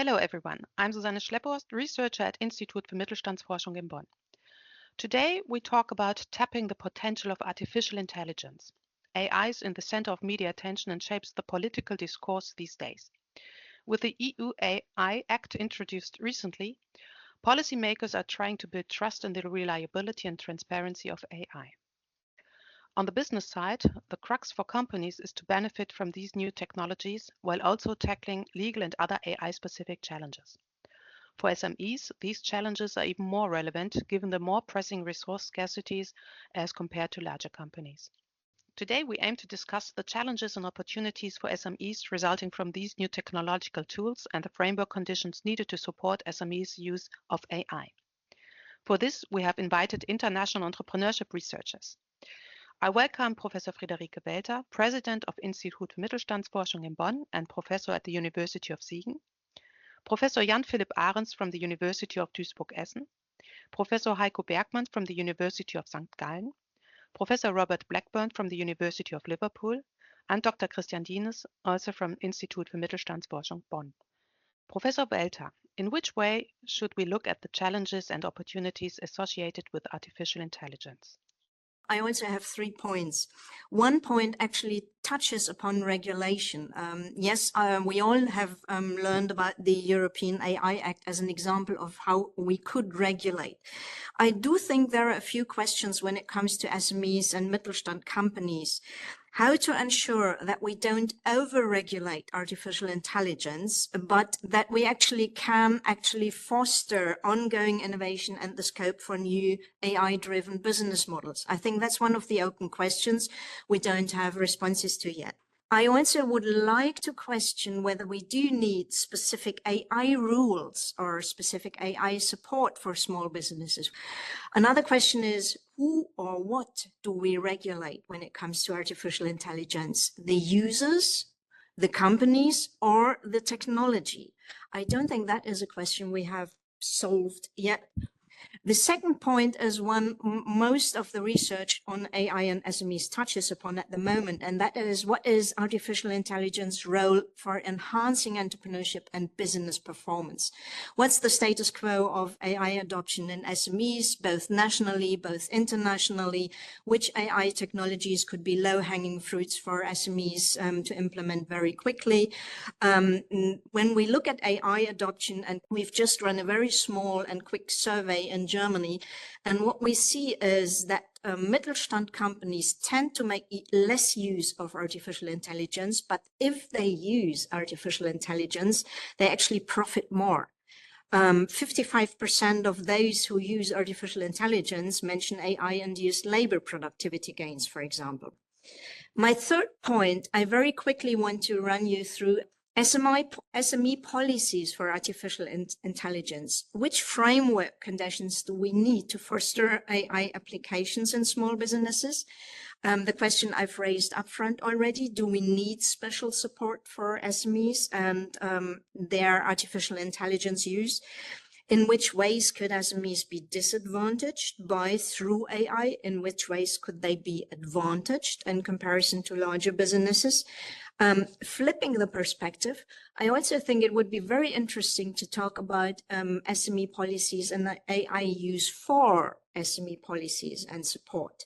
Hello everyone, I'm Susanne Schlepphorst, researcher at Institut für Mittelstandsforschung in Bonn. Today we talk about tapping the potential of artificial intelligence. AI is in the center of media attention and shapes the political discourse these days. With the EU AI Act introduced recently, policymakers are trying to build trust in the reliability and transparency of AI. On the business side, the crux for companies is to benefit from these new technologies while also tackling legal and other AI-specific challenges. For SMEs, these challenges are even more relevant given the more pressing resource scarcities as compared to larger companies. Today, we aim to discuss the challenges and opportunities for SMEs resulting from these new technological tools and the framework conditions needed to support SMEs' use of AI. For this, we have invited international entrepreneurship researchers. I welcome Professor Friederike Welter, President of Institut für Mittelstandsforschung in Bonn and Professor at the University of Siegen, Professor Jan Philipp Ahrens from the University of Duisburg-Essen, Professor Heiko Bergmann from the University of St. Gallen, Professor Robert Blackburn from the University of Liverpool, and Dr. Christian Dienes, also from Institut für Mittelstandsforschung Bonn. Professor Welter, in which way should we look at the challenges and opportunities associated with artificial intelligence? I also have 3 points. One point actually touches upon regulation. We all have learned about the European AI Act as an example of how we could regulate. I do think there are a few questions when it comes to SMEs and Mittelstand companies. How to ensure that we don't over-regulate artificial intelligence, but that we can foster ongoing innovation and the scope for new AI-driven business models. I think that's one of the open questions we don't have responses to yet. I also would like to question whether we do need specific AI rules or specific AI support for small businesses. Another question is, who or what do we regulate when it comes to artificial intelligence? The users, the companies, or the technology? I don't think that is a question we have solved yet. The second point is one most of the research on AI and SMEs touches upon at the moment, and that is, what is artificial intelligence role for enhancing entrepreneurship and business performance? What's the status quo of AI adoption in SMEs, both nationally, both internationally? Which AI technologies could be low-hanging fruits for SMEs to implement very quickly? When we look at AI adoption, and we've just run a very small and quick survey in Germany, and what we see is that Mittelstand companies tend to make less use of artificial intelligence, but if they use artificial intelligence, they actually profit more. 55% of those who use artificial intelligence mention AI-induced labor productivity gains, for example. My third point, I very quickly want to run you through SME policies for artificial intelligence. Which framework conditions do we need to foster AI applications in small businesses? The question I've raised upfront already, do we need special support for SMEs and their artificial intelligence use? In which ways could SMEs be disadvantaged through AI? In which ways could they be advantaged in comparison to larger businesses? Flipping the perspective, I also think it would be very interesting to talk about SME policies and the AI use for SME policies and support.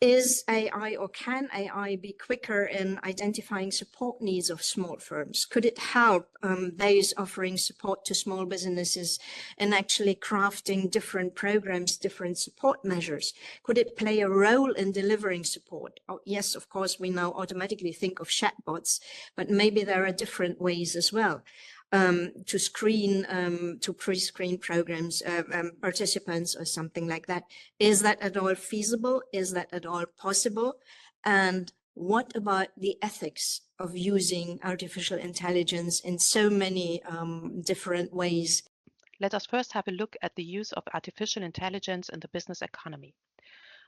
Is AI, or can AI be quicker in identifying support needs of small firms? Could it help those offering support to small businesses in actually crafting different programs, different support measures? Could it play a role in delivering support? Oh, yes, of course, we now automatically think of chatbots, but maybe there are different ways as well. To pre-screen programs, participants or something like that. Is that at all feasible? Is that at all possible? And what about the ethics of using artificial intelligence in so many different ways? Let us first have a look at the use of artificial intelligence in the business economy.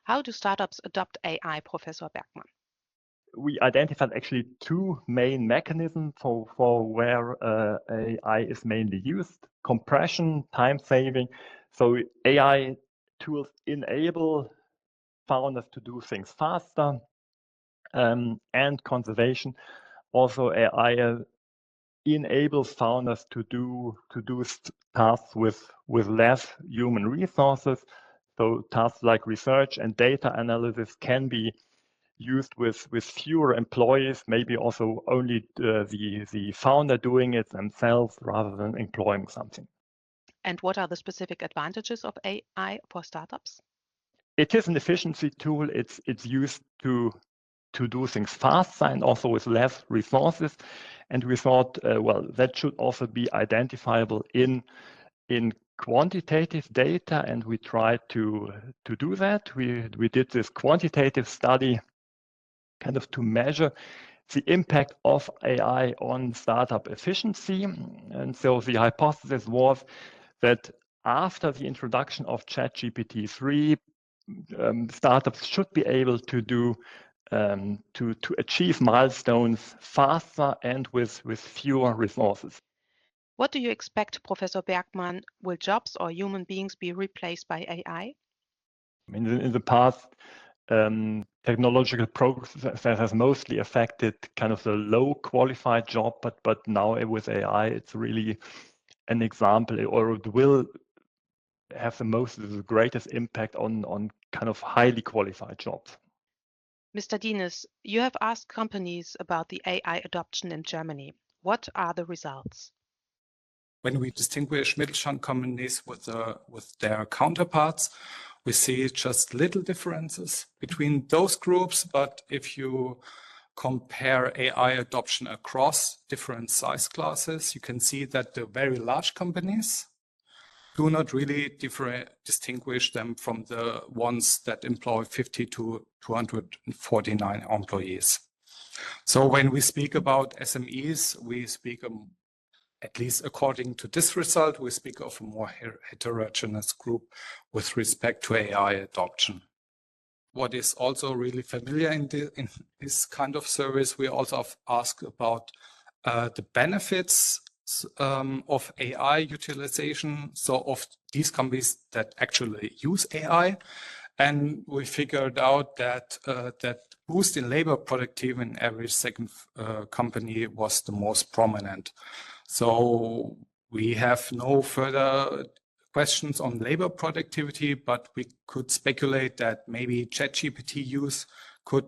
How do startups adopt AI, Professor Bergmann? We identified actually 2 main mechanisms for where AI is mainly used: compression, time saving. So AI tools enable founders to do things faster, and conservation. Also, AI enables founders to do tasks with less human resources. So tasks like research and data analysis can be used with fewer employees, maybe also only the founder doing it themselves rather than employing something. And what are the specific advantages of AI for startups? It is an efficiency tool. It's used to do things faster and also with less resources. And we thought, well, that should also be identifiable in quantitative data, and we tried to do that. We did this quantitative study kind of to measure the impact of AI on startup efficiency. And so the hypothesis was that after the introduction of ChatGPT-3, startups should be able to do to achieve milestones faster and with fewer resources. What do you expect, Professor Bergmann? Will jobs or human beings be replaced by AI? In the past, technological progress has mostly affected kind of the low qualified job, but now with AI, it's really an example, or it will have the greatest impact on kind of highly qualified jobs. Mr. Dienes, you have asked companies about the AI adoption in Germany. What are the results? When we distinguish Mittelstand companies with their counterparts, we see just little differences between those groups. But if you compare AI adoption across different size classes, you can see that the very large companies do not really distinguish them from the ones that employ 50 to 249 employees. So when we speak about SMEs, we speak at least according to this result, we speak of a more heterogeneous group with respect to AI adoption. What is also really familiar in this kind of service, we also ask about the benefits of AI utilization, so of these companies that actually use AI. And we figured out that that boost in labor productivity in every second company was the most prominent. So we have no further questions on labor productivity, but we could speculate that maybe ChatGPT use could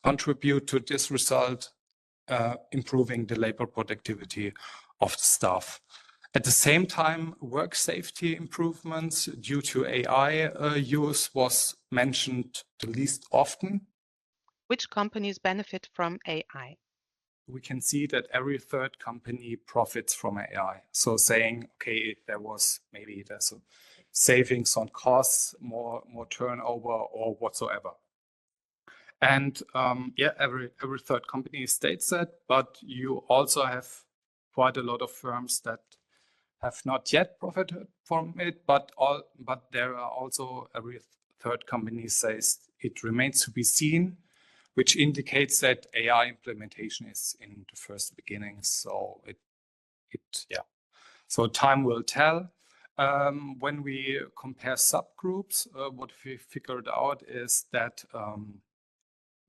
contribute to this result, improving the labor productivity of the staff. At the same time, work safety improvements due to AI use was mentioned the least often. Which companies benefit from AI? We can see that every third company profits from AI. So saying, okay, there's a savings on costs, more turnover or whatsoever. And every third company states that, but you also have quite a lot of firms that have not yet profited from it, but there are also every third company says it remains to be seen, which indicates that AI implementation is in the first beginnings. So So time will tell. When we compare subgroups, what we figured out is that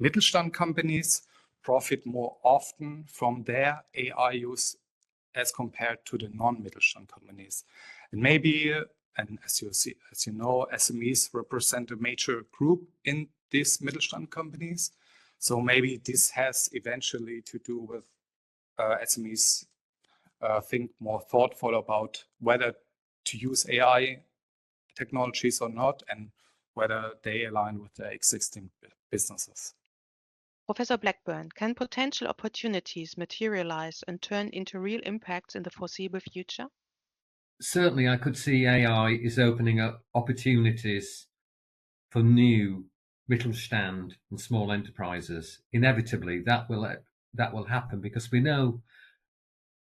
Mittelstand companies profit more often from their AI use as compared to the non-Mittelstand companies. And maybe, and as you know, SMEs represent a major group in these Mittelstand companies. So maybe this has eventually to do with SMEs think more thoughtful about whether to use AI technologies or not, and whether they align with their existing businesses. Professor Blackburn, can potential opportunities materialize and turn into real impacts in the foreseeable future? Certainly, I could see AI is opening up opportunities for new Mittelstand and small enterprises. Inevitably, that will happen, because we know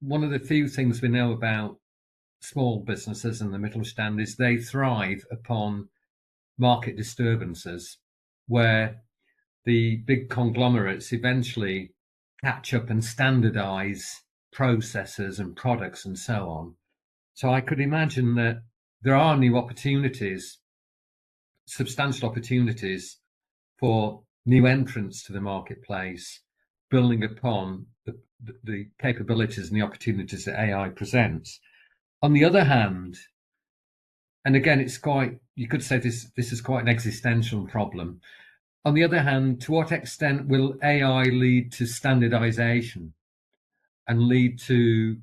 one of the few things we know about small businesses and the Mittelstand is they thrive upon market disturbances, where the big conglomerates eventually catch up and standardize processes and products and so on. So I could imagine that there are new opportunities, substantial opportunities for new entrants to the marketplace, building upon the capabilities and the opportunities that AI presents. On the other hand, and again, it's quite, you could say this is quite an existential problem. On the other hand, to what extent will AI lead to standardization and lead to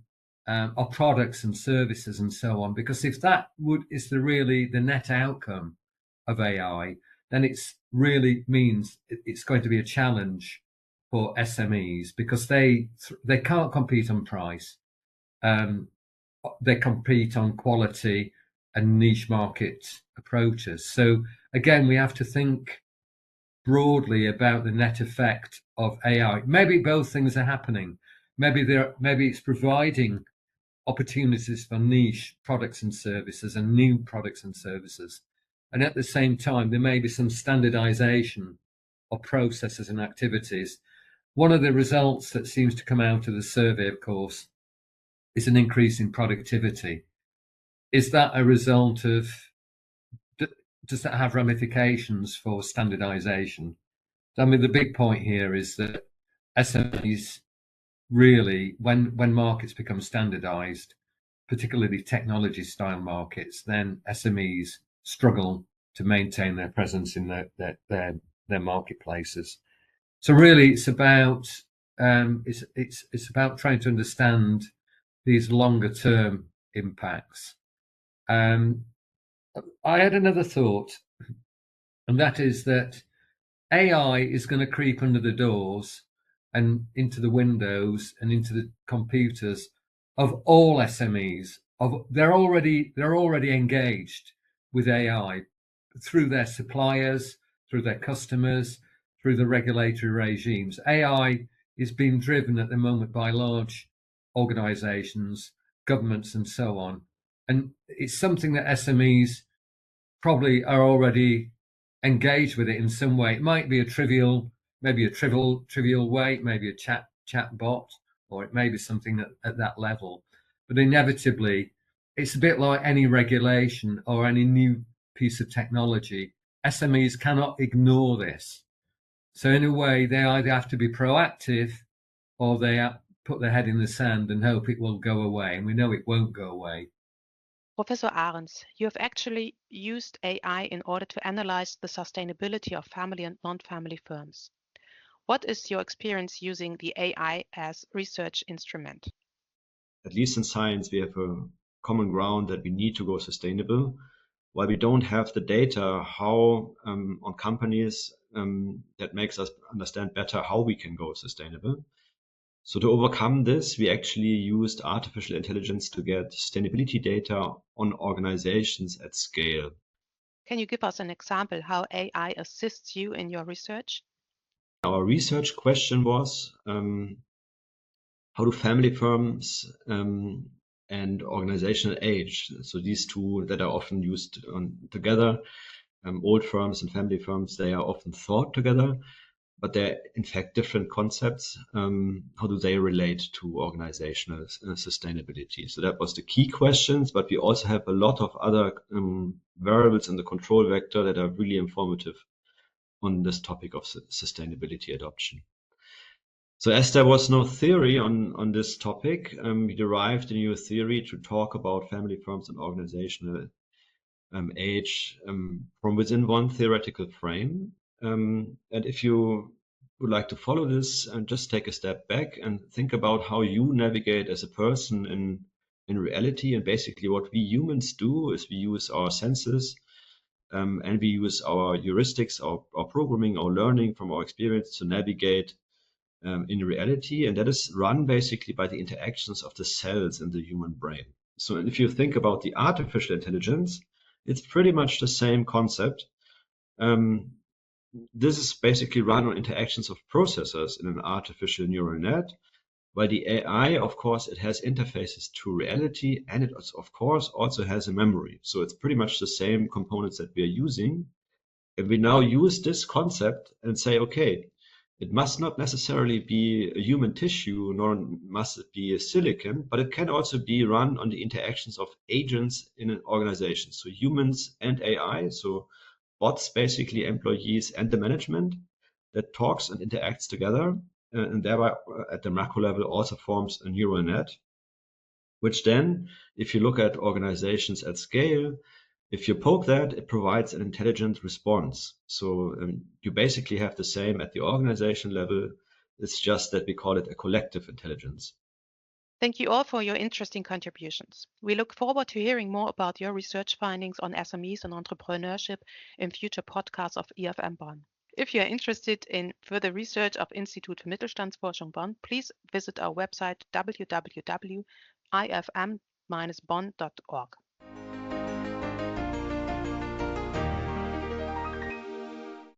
our products and services and so on? Because if that is really the net outcome of AI, then it's really means it's going to be a challenge for SMEs, because they can't compete on price. They compete on quality and niche market approaches. So again, we have to think broadly about the net effect of AI. Maybe both things are happening. Maybe it's providing opportunities for niche products and services and new products and services. And at the same time, there may be some standardization of processes and activities. One of the results that seems to come out of the survey, of course, is an increase in productivity. Is that a result of, does that have ramifications for standardization? I mean, the big point here is that SMEs really, when markets become standardized, particularly technology style markets, then SMEs struggle to maintain their presence in their marketplaces. So really, it's about it's about trying to understand these longer term impacts. I had another thought, and that is that AI is going to creep under the doors and into the windows and into the computers of all SMEs. They're already engaged with AI through their suppliers, through their customers, through the regulatory regimes. AI is being driven at the moment by large organizations, governments, and so on. And it's something that SMEs probably are already engaged with it in some way. It might be a trivial way, maybe a chat bot, or it may be something at that level. But inevitably, it's a bit like any regulation or any new piece of technology. SMEs cannot ignore this. So in a way, they either have to be proactive or they put their head in the sand and hope it will go away. And we know it won't go away. Professor Ahrens, you have actually used AI in order to analyze the sustainability of family and non-family firms. What is your experience using the AI as research instrument? At least in science, we have a common ground that we need to go sustainable. While we don't have the data how on companies that makes us understand better how we can go sustainable. So to overcome this, we actually used artificial intelligence to get sustainability data on organizations at scale. Can you give us an example how AI assists you in your research? Our research question was, how do family firms and organizational age, so these two that are often used together, old firms and family firms, they are often thought together, but they're in fact different concepts. How do they relate to organizational sustainability? So that was the key questions, but we also have a lot of other variables in the control vector that are really informative on this topic of sustainability adoption. So as there was no theory on this topic, we derived a new theory to talk about family firms and organizational age from within one theoretical frame. And if you would like to follow this, just take a step back and think about how you navigate as a person in reality. And basically what we humans do is we use our senses and we use our heuristics, our programming, our learning from our experience to navigate in reality. And that is run basically by the interactions of the cells in the human brain. So if you think about the artificial intelligence, it's pretty much the same concept. This is basically run on interactions of processors in an artificial neural net, while the AI, of course, it has interfaces to reality, and it of course also has a memory. So it's pretty much the same components that we are using. If we now use this concept and say, okay, it must not necessarily be a human tissue, nor must it be a silicon, but it can also be run on the interactions of agents in an organization. So humans and AI, so bots, basically employees and the management that talks and interacts together. and thereby at the macro level also forms a neural net, which then, if you look at organizations at scale, if you poke that, it provides an intelligent response. So you basically have the same at the organization level. It's just that we call it a collective intelligence. Thank you all for your interesting contributions. We look forward to hearing more about your research findings on SMEs and entrepreneurship in future podcasts of IfM Bonn. If you are interested in further research of Institut für Mittelstandsforschung Bonn, please visit our website www.ifm-bonn.org.